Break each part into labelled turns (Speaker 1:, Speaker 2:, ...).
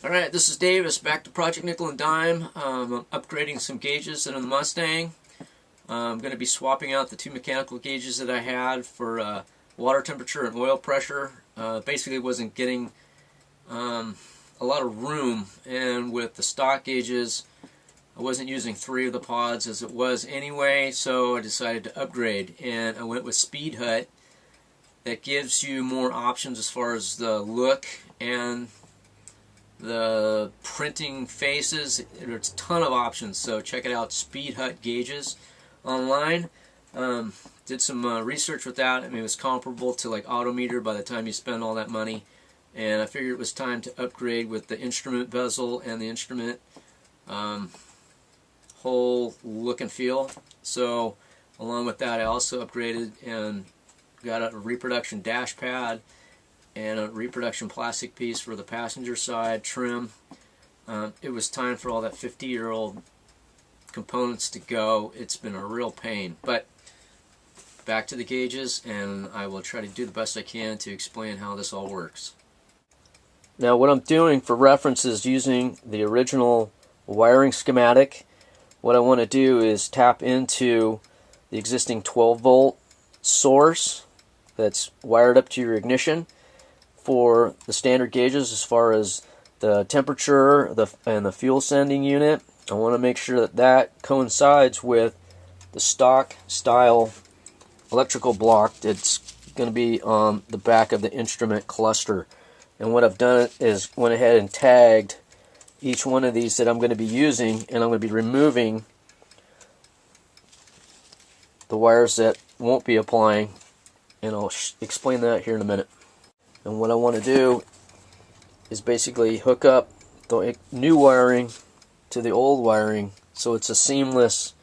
Speaker 1: Alright, this is Davis, back to Project Nickel and Dime. I'm upgrading some gauges in the Mustang. I'm going to be swapping out the two mechanical gauges that I had for water temperature and oil pressure. Basically wasn't getting a lot of room, and with the stock gauges I wasn't using 3 of the pods as it was anyway, so I decided to upgrade, and I went with Speedhut. That gives you more options as far as the look and the printing faces. There's a ton of options, so check it out. Speedhut gauges online. Did some research with that. I mean, it was comparable to like Autometer by the time you spend all that money, and I figured it was time to upgrade with the instrument bezel and the instrument whole look and feel. So along with that, I also upgraded and got a reproduction dash pad and a reproduction plastic piece for the passenger side trim. It was time for all that 50-year-old components to go. It's been a real pain, but back to the gauges, and I will try to do the best I can to explain how this all works. Now what I'm doing for reference is using the original wiring schematic. What I want to do is tap into the existing 12-volt source that's wired up to your ignition for the standard gauges as far as the temperature and the fuel sending unit. I want to make sure that that coincides with the stock style electrical block that's going to be on the back of the instrument cluster. And what I've done is went ahead and tagged each one of these that I'm going to be using, and I'm going to be removing the wires that won't be applying, and I'll explain that here in a minute. And what I want to do is basically hook up the new wiring to the old wiring, so it's a seamless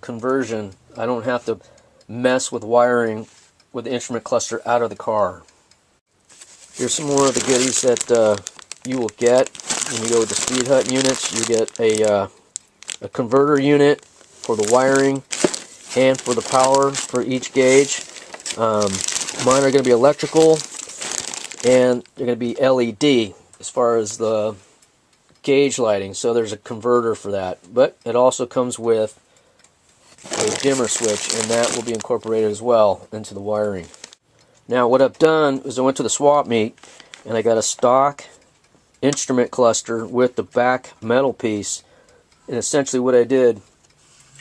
Speaker 1: conversion. I don't have to mess with wiring with the instrument cluster out of the car. Here's some more of the goodies that you will get when you go with the Speedhut units. You get a converter unit for the wiring and for the power for each gauge. Mine are going to be electrical, and they're going to be LED as far as the gauge lighting, so there's a converter for that. But it also comes with a dimmer switch, and that will be incorporated as well into the wiring. Now what I've done is I went to the swap meet and I got a stock instrument cluster with the back metal piece, and essentially what I did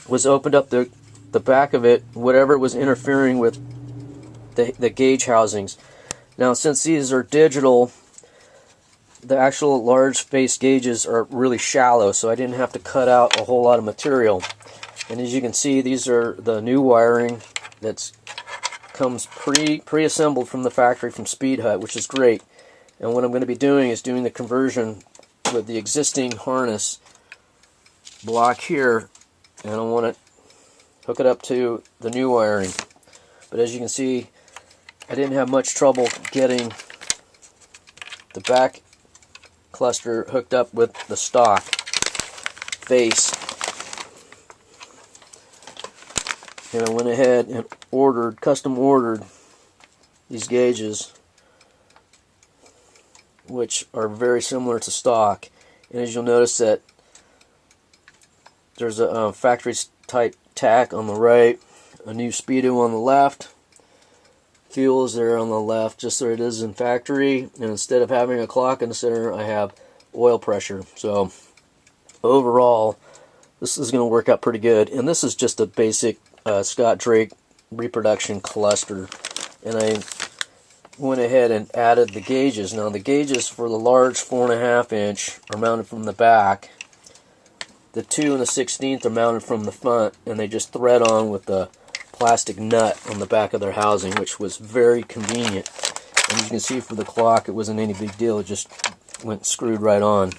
Speaker 1: was opened up the back of it, whatever was interfering with the gauge housings. Now since these are digital, the actual large space gauges are really shallow, so I didn't have to cut out a whole lot of material. And as you can see, these are the new wiring that comes pre-assembled from the factory from Speedhut, which is great. And what I'm going to be doing is doing the conversion with the existing harness block here, and I want to hook it up to the new wiring. But as you can see, I didn't have much trouble getting the back cluster hooked up with the stock face. And I went ahead and custom ordered these gauges, which are very similar to stock. And as you'll notice that there's a factory type tack on the right, a new speedo on the left, fuel is there on the left, just so it is in factory, and instead of having a clock in the center, I have oil pressure. So overall, this is going to work out pretty good. And this is just a basic Scott Drake reproduction cluster, and I went ahead and added the gauges. Now the gauges for the large 4.5 inch are mounted from the back. The 2 and the 16th are mounted from the front, and they just thread on with the plastic nut on the back of their housing, which was very convenient. And you can see for the clock, it wasn't any big deal. It just went screwed right on.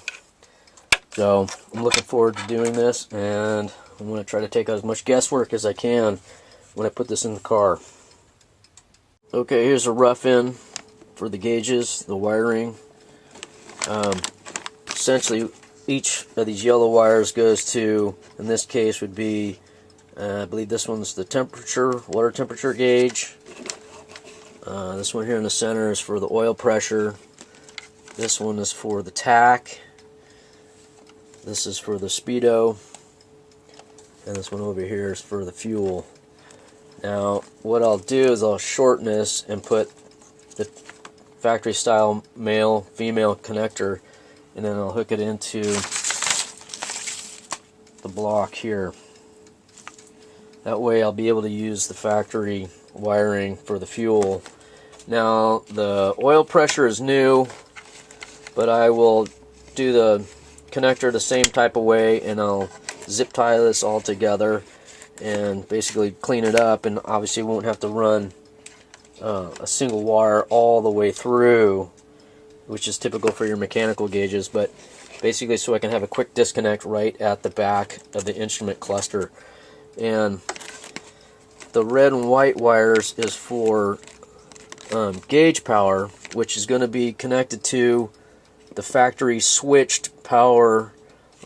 Speaker 1: So I'm looking forward to doing this, and I'm going to try to take out as much guesswork as I can when I put this in the car. Okay, here's a rough in for the gauges, the wiring. Essentially, each of these yellow wires goes to, in this case would be, I believe this one's the temperature, water temperature gauge. This one here in the center is for the oil pressure. This one is for the tack, This is for the speedo, and this one over here is for the fuel. Now what I'll do is I'll shorten this and put the factory style male female connector, and then I'll hook it into the block here. That way I'll be able to use the factory wiring for the fuel. Now the oil pressure is new, but I will do the connector the same type of way, and I'll zip tie this all together and basically clean it up, and obviously won't have to run a single wire all the way through, which is typical for your mechanical gauges, but basically so I can have a quick disconnect right at the back of the instrument cluster. And the red and white wires is for gauge power, which is going to be connected to the factory switched power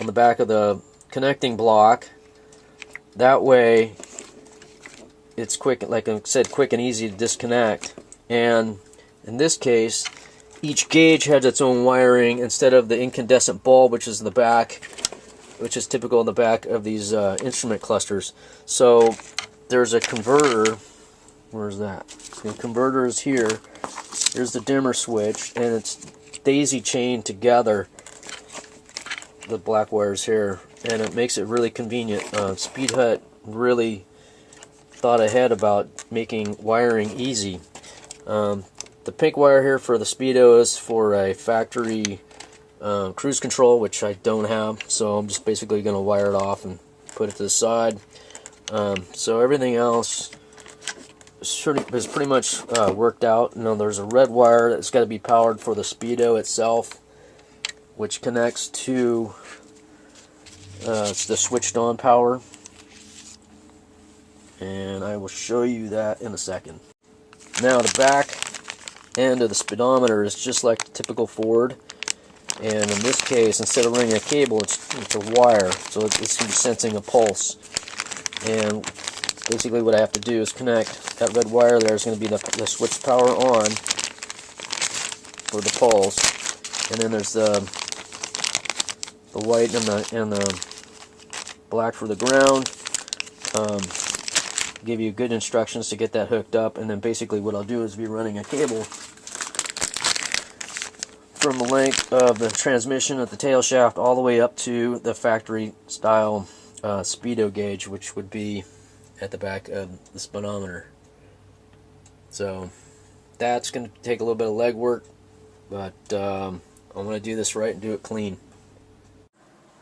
Speaker 1: on the back of the connecting block. That way it's quick, like I said, quick and easy to disconnect. And in this case, each gauge has its own wiring instead of the incandescent bulb, which is in the back, which is typical in the back of these instrument clusters. So there's a converter. Where's that? The converter is here. Here's the dimmer switch, and it's daisy chained together, the black wires here, and it makes it really convenient. Speedhut really thought ahead about making wiring easy. The pink wire here for the speedo is for a factory cruise control, which I don't have, so I'm just basically going to wire it off and put it to the side. So everything else is pretty much worked out. Now there's a red wire that's got to be powered for the speedo itself, which connects to the switched on power, and I will show you that in a second. Now the back end of the speedometer is just like the typical Ford, and in this case, instead of running a cable, it's a wire, so it's sensing a pulse. And basically what I have to do is connect that red wire. There is going to be the switch power on for the pulse, and then there's the white and the black for the ground. Give you good instructions to get that hooked up, and then basically what I'll do is be running a cable from the length of the transmission at the tail shaft all the way up to the factory style speedo gauge, which would be at the back of the speedometer. So that's going to take a little bit of legwork, but I'm going to do this right and do it clean.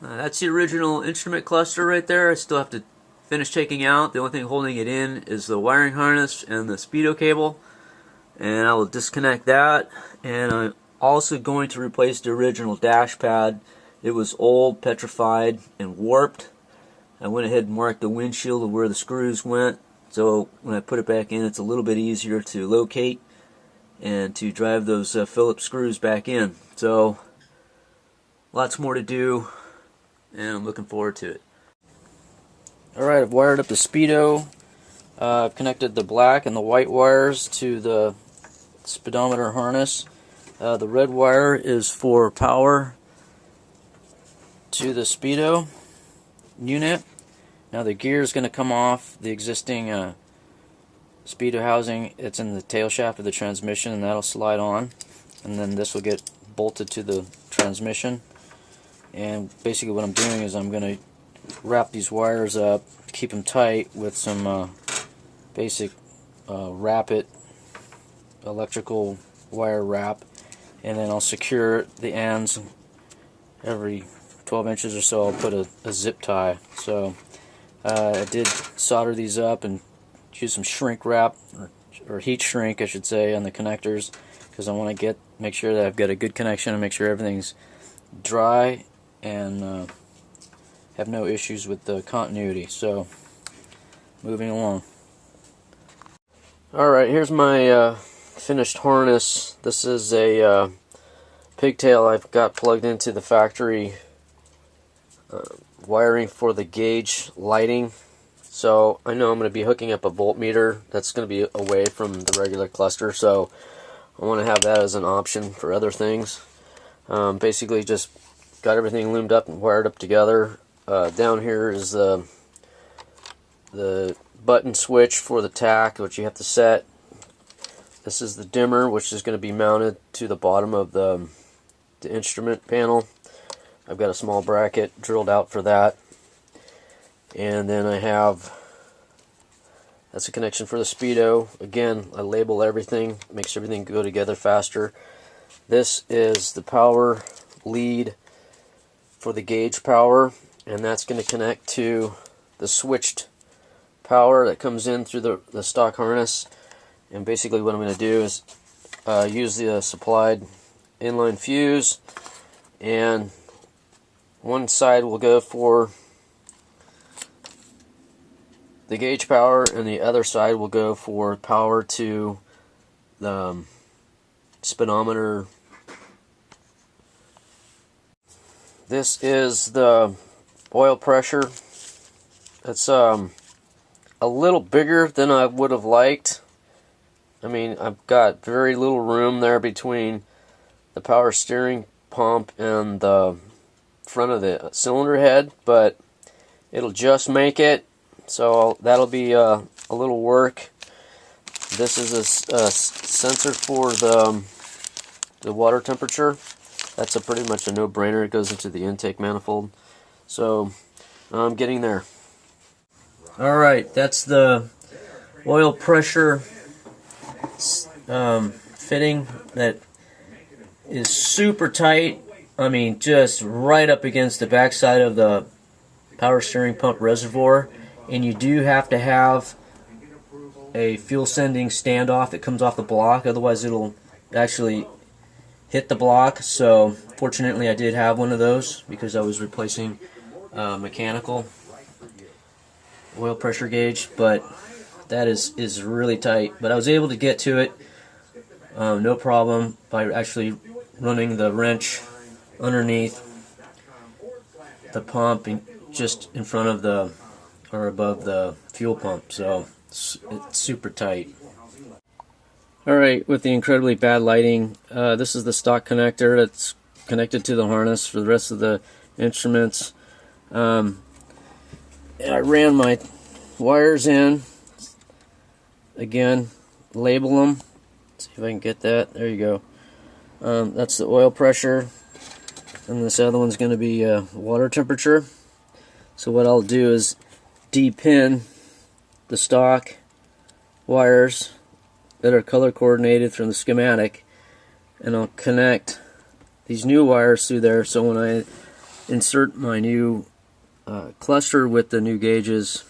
Speaker 1: That's the original instrument cluster right there. I still have to finish taking out. The only thing holding it in is the wiring harness and the speedo cable, and I will disconnect that. And I'm also going to replace the original dash pad. It was old, petrified, and warped. I went ahead and marked the windshield of where the screws went, so when I put it back in, it's a little bit easier to locate and to drive those Phillips screws back in. So lots more to do, and I'm looking forward to it. Alright, I've wired up the speedo. I've connected the black and the white wires to the speedometer harness. The red wire is for power to the speedo unit. Now the gear is going to come off the existing speedo housing. It's in the tail shaft of the transmission, and that'll slide on, and then this will get bolted to the transmission. And basically what I'm doing is I'm going to wrap these wires up, keep them tight with some basic wrap-it electrical wire wrap, and then I'll secure the ends every 12 inches or so. I'll put a zip tie. So I did solder these up and use some shrink wrap, or heat shrink I should say, on the connectors, because I want to make sure that I've got a good connection and make sure everything's dry and have no issues with the continuity. So moving along. Alright, here's my finished harness. This is a pigtail I've got plugged into the factory wiring for the gauge lighting. So I know I'm going to be hooking up a voltmeter that's going to be away from the regular cluster, so I want to have that as an option for other things. Basically just got everything loomed up and wired up together. Down here is the button switch for the tach, which you have to set. This is the dimmer, which is going to be mounted to the bottom of the instrument panel. I've got a small bracket drilled out for that. And then I have, that's a connection for the speedo. Again, I label everything, makes everything go together faster. This is the power lead for the gauge power, and that's going to connect to the switched power that comes in through the stock harness. And basically what I'm going to do is use the supplied inline fuse, and one side will go for the gauge power and the other side will go for power to the speedometer. This is the oil pressure. It's a little bigger than I would have liked. I mean, I've got very little room there between the power steering pump and the front of the cylinder head, but it'll just make it. So that'll be a little work. This is a sensor for the water temperature. That's pretty much a no-brainer. It goes into the intake manifold. So I'm getting there. Alright, that's the oil pressure fitting that is super tight. I mean, just right up against the backside of the power steering pump reservoir. And you do have to have a fuel sending standoff that comes off the block, otherwise it'll actually hit the block. So fortunately I did have one of those because I was replacing mechanical oil pressure gauge, but that is really tight. But I was able to get to it no problem by actually running the wrench underneath the pump and just in front of the or above the fuel pump, so it's super tight. Alright, with the incredibly bad lighting, this is the stock connector that's connected to the harness for the rest of the instruments. And I ran my wires in, again, label them. See if I can get that. There you go. That's the oil pressure, and this other one's going to be water temperature. So what I'll do is de-pin the stock wires that are color coordinated from the schematic, and I'll connect these new wires through there, so when I insert my new cluster with the new gauges,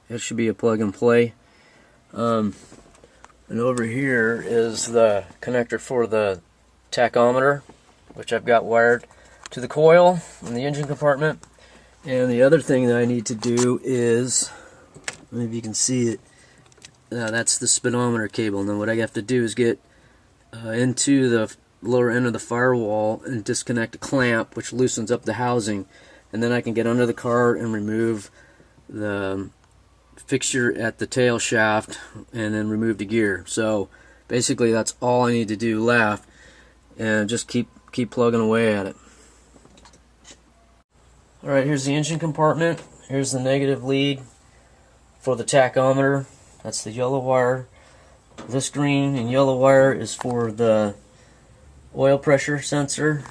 Speaker 1: it should be a plug and play. And over here is the connector for the tachometer, which I've got wired to the coil in the engine compartment. And the other thing that I need to do is, maybe you can see it, that's the speedometer cable. Now what I have to do is get into the lower end of the firewall and disconnect a clamp, which loosens up the housing, and then I can get under the car and remove the fixture at the tail shaft and then remove the gear. So basically that's all I need to do left, and just keep plugging away at it. Alright, here's the engine compartment. Here's the negative lead for the tachometer. That's the yellow wire. This green and yellow wire is for the oil pressure sensor.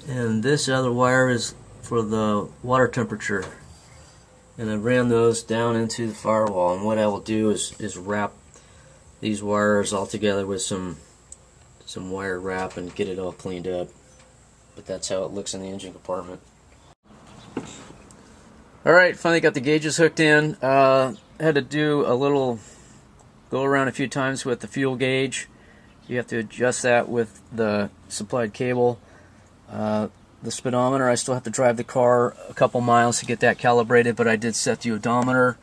Speaker 1: And this other wire is for the water temperature. And I ran those down into the firewall. And what I will do is wrap these wires all together with some wire wrap and get it all cleaned up. But that's how it looks in the engine compartment. Alright, finally got the gauges hooked in. Had to do a little go around a few times with the fuel gauge. You have to adjust that with the supplied cable. The speedometer, I still have to drive the car a couple miles to get that calibrated, but I did set the odometer.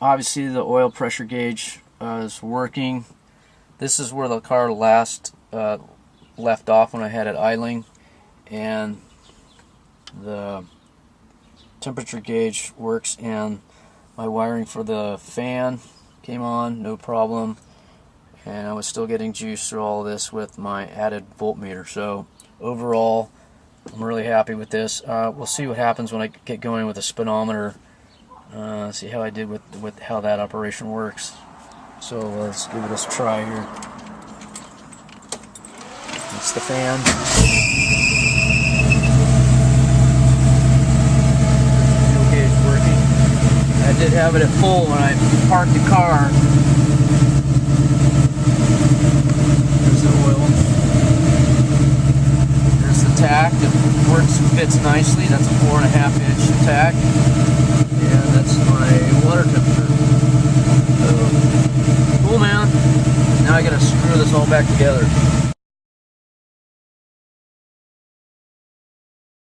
Speaker 1: Obviously the oil pressure gauge is working. This is where the car last left off when I had it idling, and the temperature gauge works, and my wiring for the fan came on, no problem, and I was still getting juice through all this with my added voltmeter. So overall, I'm really happy with this. We'll see what happens when I get going with the speedometer. See how I did with how that operation works. So let's give it a try here. That's the fan. Okay, it's working. I did have it at full when I parked the car. There's the oil. There's the tack that works, fits nicely. That's a 4.5-inch tack. And that's my water temperature. So, cool, man. Now I gotta screw this all back together.